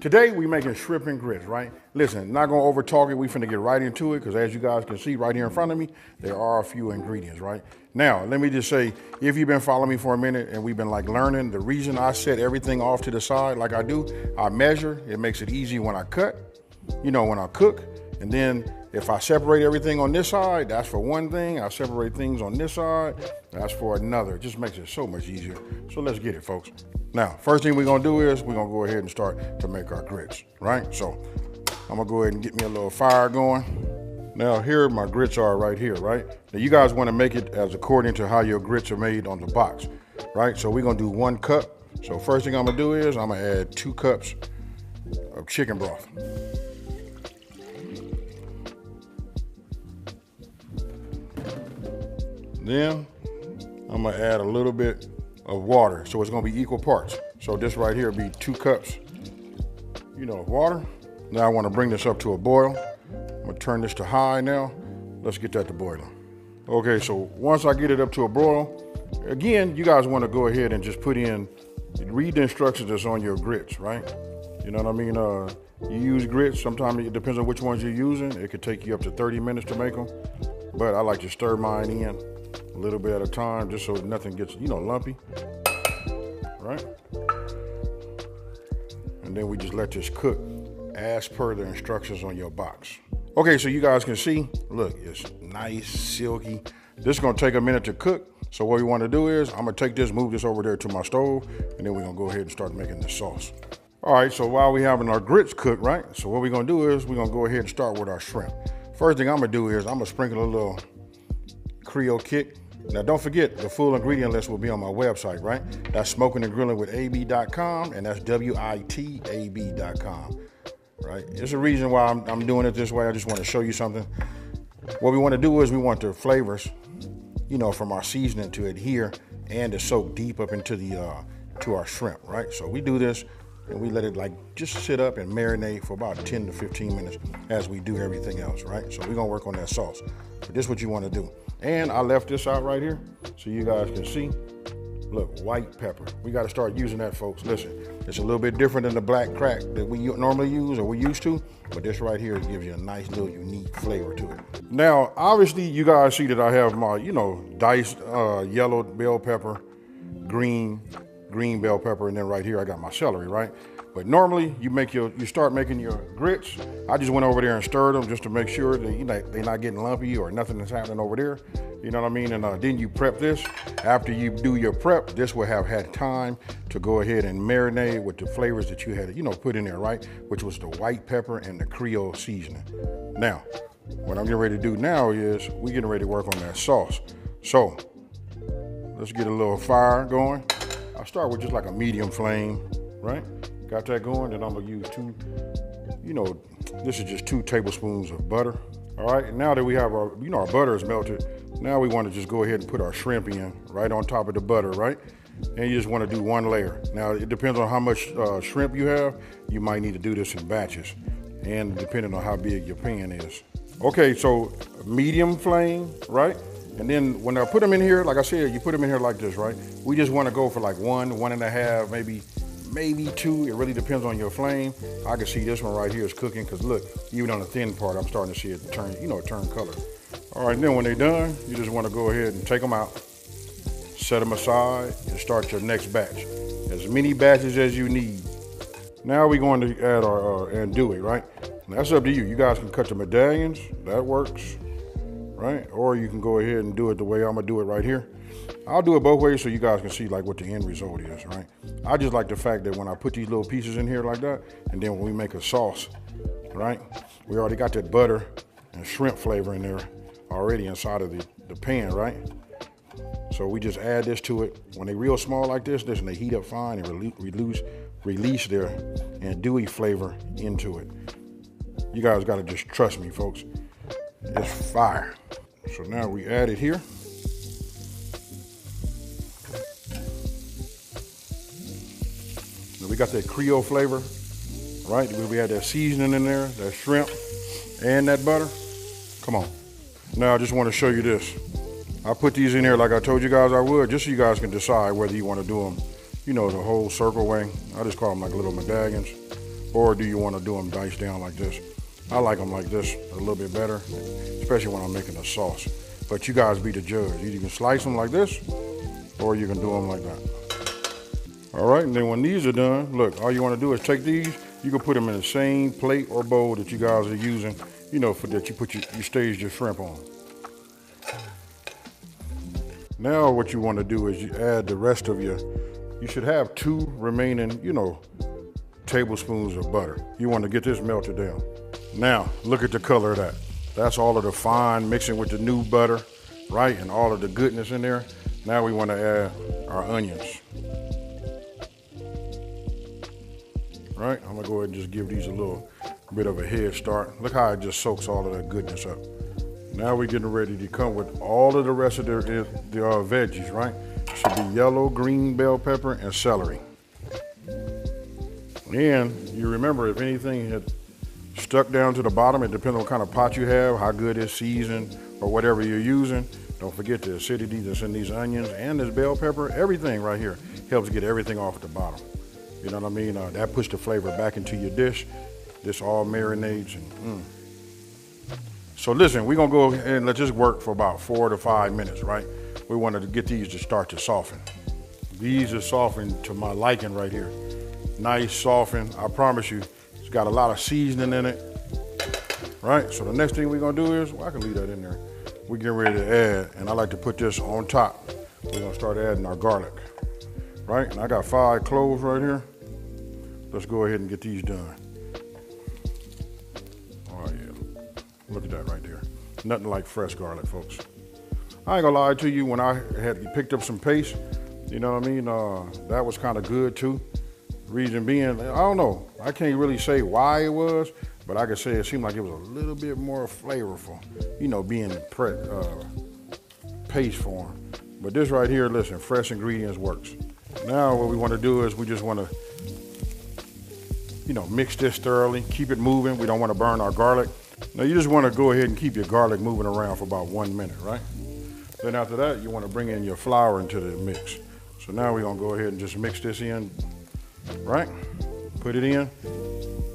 Today we making shrimp and grits, right? Listen, not gonna over talk it, we finna get right into it, because as you guys can see right here in front of me, there are a few ingredients, right? Now, let me just say, if you've been following me for a minute and we've been like learning, the reason I set everything off to the side like I do, I measure, it makes it easy when I cut, when I cook, and then if I separate everything on this side, that's for one thing. I separate things on this side, that's for another. It just makes it so much easier. So let's get it, folks. Now, first thing we're gonna do is we're gonna go ahead and start to make our grits, right? So I'm gonna go ahead and get me a little fire going. Now here my grits are right here, right? Now you guys wanna make it as according to how your grits are made on the box, right? So we're gonna do 1 cup. So first thing I'm gonna do is I'm gonna add 2 cups of chicken broth. Then I'm gonna add a little bit of water, so it's gonna be equal parts. So this right here will be 2 cups, of water. Now I wanna bring this up to a boil. I'm gonna turn this to high now. Let's get that to boiling. Okay, so once I get it up to a boil, again, you guys wanna go ahead and just read the instructions that's on your grits, right? You know what I mean? You use grits, sometimes it depends on which ones you're using. It could take you up to 30 minutes to make them, but I like to stir mine in a little bit at a time, just so nothing gets, lumpy, right? And then we just let this cook as per the instructions on your box. Okay, so you guys can see, look, it's nice, silky. This is gonna take a minute to cook. So what we wanna do is, I'm gonna take this, move this over there to my stove, and then we're gonna go ahead and start making this sauce. All right, so while we having our grits cooked, right? So what we're gonna do is, we're gonna go ahead and start with our shrimp. First thing I'm gonna do is, I'm gonna sprinkle a little Creole kick. Now don't forget, the full ingredient list will be on my website, right? That's smokingandgrillingwithab.com, and that's WITAB.com, right? There's a reason why I'm doing it this way. I just want to show you something. What we want to do is we want the flavors, from our seasoning to adhere and to soak deep up into to our shrimp, right? So we do this and we let it just sit up and marinate for about 10 to 15 minutes as we do everything else, right? So we're gonna work on that sauce. But this is what you want to do. And I left this out right here so you guys can see. Look, white pepper. We got to start using that, folks. Listen, it's a little bit different than the black crack that we normally use or we used to, but this right here gives you a nice little unique flavor to it. Now, obviously, you guys see that I have my, diced yellow bell pepper, green bell pepper, and then right here I got my celery, right? But normally you start making your grits. I just went over there and stirred them just to make sure that they're not getting lumpy or nothing is happening over there. You know what I mean? And then you prep this. After you do your prep, this will have had time to go ahead and marinate with the flavors that you had, put in there, right? Which was the white pepper and the Creole seasoning. Now, what I'm getting ready to do now is we're getting ready to work on that sauce. So let's get a little fire going. I'll start with just like a medium flame, right? Got that going, then I'm gonna use this is just 2 tablespoons of butter. All right, and now that we have our, our butter is melted, now we wanna just go ahead and put our shrimp in right on top of the butter, right? And you just wanna do 1 layer. Now, it depends on how much shrimp you have. You might need to do this in batches, and depending on how big your pan is. Okay, so medium flame, right? And then when I put them in here, like I said, you put them in here like this, right? We just wanna go for like 1, 1.5, maybe 2, it really depends on your flame. I can see this one right here is cooking, because look, even on the thin part, I'm starting to see it turn, turn color. All right, then when they're done, you just want to go ahead and take them out, set them aside, and start your next batch. As many batches as you need. Now we're going to add our andouille, right? And that's up to you. You guys can cut the medallions, that works, right? Or you can go ahead and do it the way I'm gonna do it right here. I'll do it both ways so you guys can see what the end result is, right? I just like the fact that when I put these little pieces in here like that, and then when we make a sauce, right? We already got that butter and shrimp flavor in there already inside of the pan, right? So we just add this to it. When they're real small like this, and they heat up fine and release their andouille flavor into it. You guys gotta just trust me, folks. It's fire. So now we add it here. We got that Creole flavor, right? We had that seasoning in there, that shrimp, and that butter. Come on. Now I just want to show you this. I put these in here like I told you guys I would, just so you guys can decide whether you want to do them, the whole circle way. I just call them like little medallions. Or do you want to do them diced down like this? I like them like this a little bit better, especially when I'm making a sauce. But you guys be the judge. You can slice them like this, or you can do them like that. All right, and then when these are done, look, all you want to do is take these. You can put them in the same plate or bowl that you guys are using, you know, for that you put you stage your shrimp on. Now what you want to do is you add the rest of you should have 2 remaining, you know, tablespoons of butter. You want to get this melted down. Now, look at the color of that. That's all of the fine mixing with the new butter, right? And all of the goodness in there. Now we want to add our onions. Right? I'm gonna go ahead and just give these a little bit of a head start. Look how it just soaks all of that goodness up. Now we're getting ready to come with all of the rest of the veggies, right? Should be yellow, green bell pepper, and celery. And you remember, if anything had stuck down to the bottom, it depends on what kind of pot you have, how good it's seasoned, or whatever you're using. Don't forget the acidity that's in these onions and this bell pepper. Everything right here helps get everything off the bottom. You know what I mean? That puts the flavor back into your dish. This all marinates and So listen, we're gonna go and let this work for about 4 to 5 minutes, right? We wanted to get these to start to soften. These are softened to my liking right here. Nice, softened. I promise you, it's got a lot of seasoning in it, right? So the next thing we're gonna do is, well, I can leave that in there. We're getting ready to add, and I like to put this on top. We're gonna start adding our garlic, right? And I got 5 cloves right here. Let's go ahead and get these done. Oh yeah, look at that right there. Nothing like fresh garlic, folks. I ain't gonna lie to you, when I had picked up some paste, you know what I mean? That was kind of good too. Reason being, I don't know, I can't really say why it was, but I can say it seemed like it was a little bit more flavorful, you know, being paste form. But this right here, listen, fresh ingredients works. Now what we want to do is we just want to, you know, mix this thoroughly, keep it moving. We don't want to burn our garlic. Now you just want to go ahead and keep your garlic moving around for about 1 minute, right? Then after that, you want to bring in your flour into the mix. So now we're gonna go ahead and just mix this in, right? Put it in,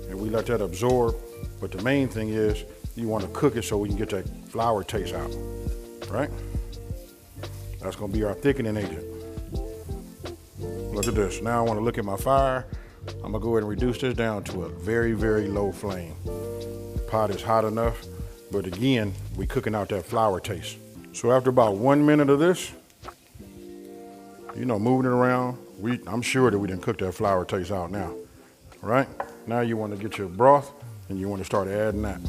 and we let that absorb. But the main thing is, you want to cook it so we can get that flour taste out, right? That's gonna be our thickening agent. Look at this. Now I want to look at my fire. I'm gonna go ahead and reduce this down to a very, very low flame. The pot is hot enough, but again, we cooking out that flour taste. So after about 1 minute of this, you know, moving it around, I'm sure that we didn't cook that flour taste out now, right? Now you want to get your broth and you want to start adding that.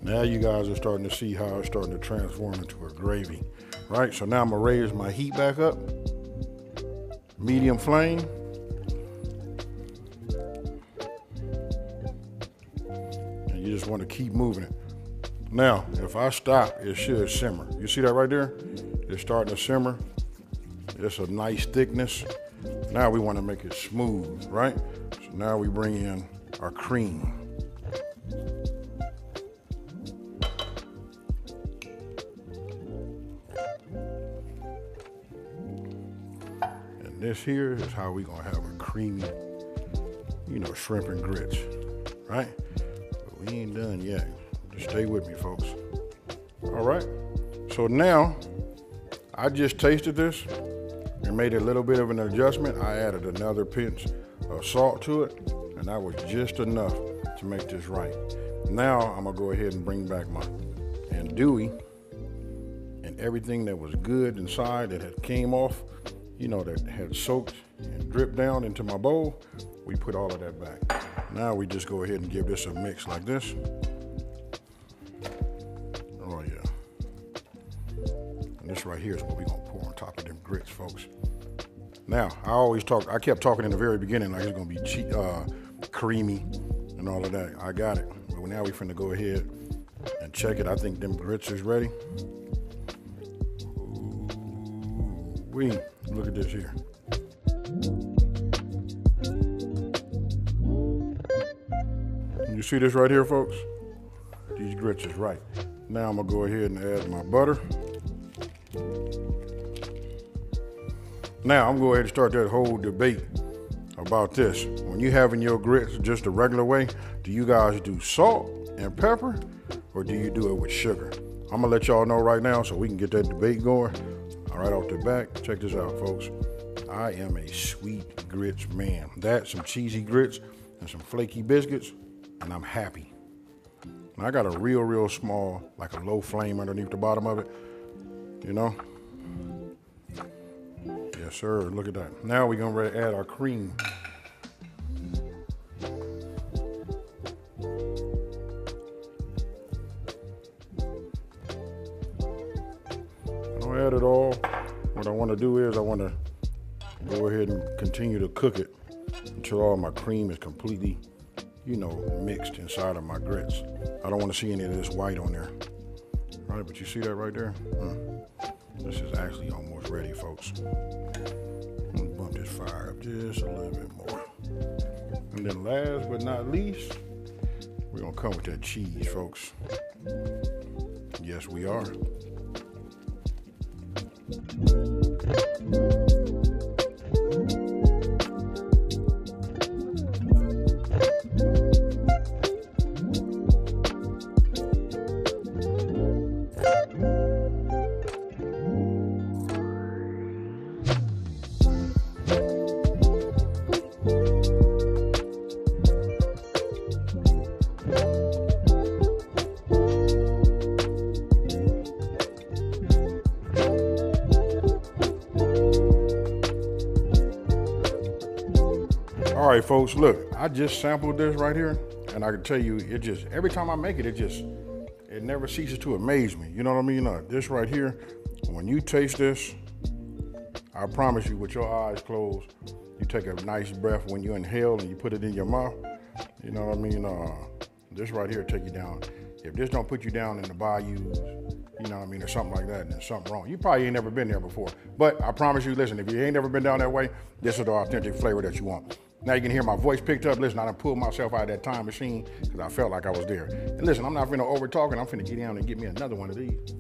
Now you guys are starting to see how it's starting to transform into a gravy, right? So now I'm gonna raise my heat back up, medium flame. And you just want to keep moving it. Now, if I stop, it should simmer. You see that right there? It's starting to simmer. It's a nice thickness. Now we want to make it smooth, right? So now we bring in our cream. This here is how we gonna have a creamy, you know, shrimp and grits, right? But we ain't done yet. Just stay with me, folks. All right. So now, I just tasted this and made a little bit of an adjustment. I added another pinch of salt to it, and that was just enough to make this right. Now I'm gonna go ahead and bring back my andouille and everything that was good inside that had came off, you know, that had soaked and dripped down into my bowl. We put all of that back. Now we just go ahead and give this a mix like this. Oh yeah. And this right here is what we're gonna pour on top of them grits, folks. Now, I kept talking in the very beginning like it's gonna be creamy and all of that. I got it. But now we finna go ahead and check it. I think them grits is ready. Ooh-wee. Look at this here. You see this right here, folks? These grits is right. Now I'm gonna go ahead and add my butter. Now I'm going to go ahead and start that whole debate about this. When you having your grits just the regular way, do you guys do salt and pepper or do you do it with sugar? I'm gonna let y'all know right now so we can get that debate going. All right, off the back, check this out, folks. I am a sweet grits man. That's some cheesy grits and some flaky biscuits, and I'm happy. And I got a real small, like a low flame underneath the bottom of it, you know? Yes, sir, look at that. Now we're gonna add our cream. I don't add it all. What I wanna do is I wanna go ahead and continue to cook it until all my cream is completely, you know, mixed inside of my grits. I don't wanna see any of this white on there. All right, but you see that right there? This is actually almost ready, folks. I'm gonna bump this fire up just a little bit more. And then last but not least, we're gonna come with that cheese, folks. Yes, we are. All right, folks, look, I just sampled this right here, and I can tell you, it just, every time I make it, it never ceases to amaze me. You know what I mean? This right here, when you taste this, I promise you, with your eyes closed, you take a nice breath when you inhale and you put it in your mouth. You know what I mean? This right here take you down. If this don't put you down in the bayous, you know what I mean, or something like that, and there's something wrong. You probably ain't never been there before. But I promise you, listen, if you ain't never been down that way, this is the authentic flavor that you want. Now you can hear my voice picked up. Listen, I done pulled myself out of that time machine because I felt like I was there. And listen, I'm not finna over talking. I'm finna get down and get me another one of these.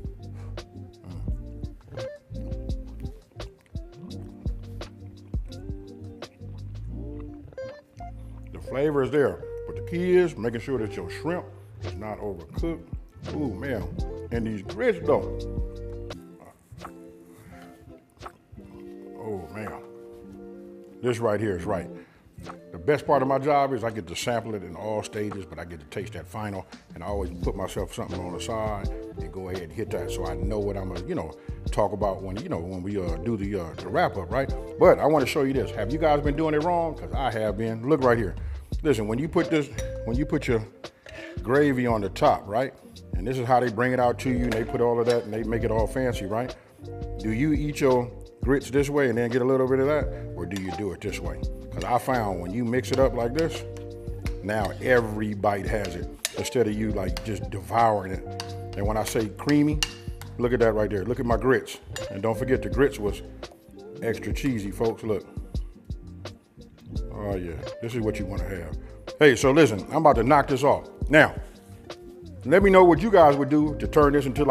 The flavor is there, but the key is making sure that your shrimp is not overcooked. Ooh, man. And these grits, though. Oh, man. This right here is right. The best part of my job is I get to sample it in all stages, but I get to taste that final, and I always put myself something on the side and go ahead and hit that so I know what I'm gonna, talk about when, when we do the wrap up, right? But I want to show you this. Have you guys been doing it wrong? Because I have been. Look right here. Listen, when you put your gravy on the top, right? And this is how they bring it out to you, and they put all of that and they make it all fancy, right? Do you eat your grits this way and then get a little bit of that, or do you do it this way? Because I found when you mix it up like this, now every bite has it, instead of you like just devouring it. And when I say creamy, look at that right there. Look at my grits. And don't forget the grits was extra cheesy, folks, look. Oh yeah, this is what you want to have. Hey, so listen, I'm about to knock this off. Now, let me know what you guys would do to turn this into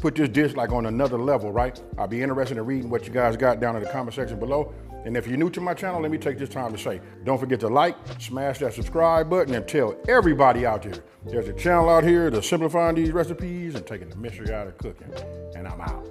put this dish like on another level, right? I'll be interested in reading what you guys got down in the comment section below. And if you're new to my channel, let me take this time to say, don't forget to like, smash that subscribe button, and tell everybody out there, there's a channel out here that's simplifying these recipes and taking the mystery out of cooking. And I'm out.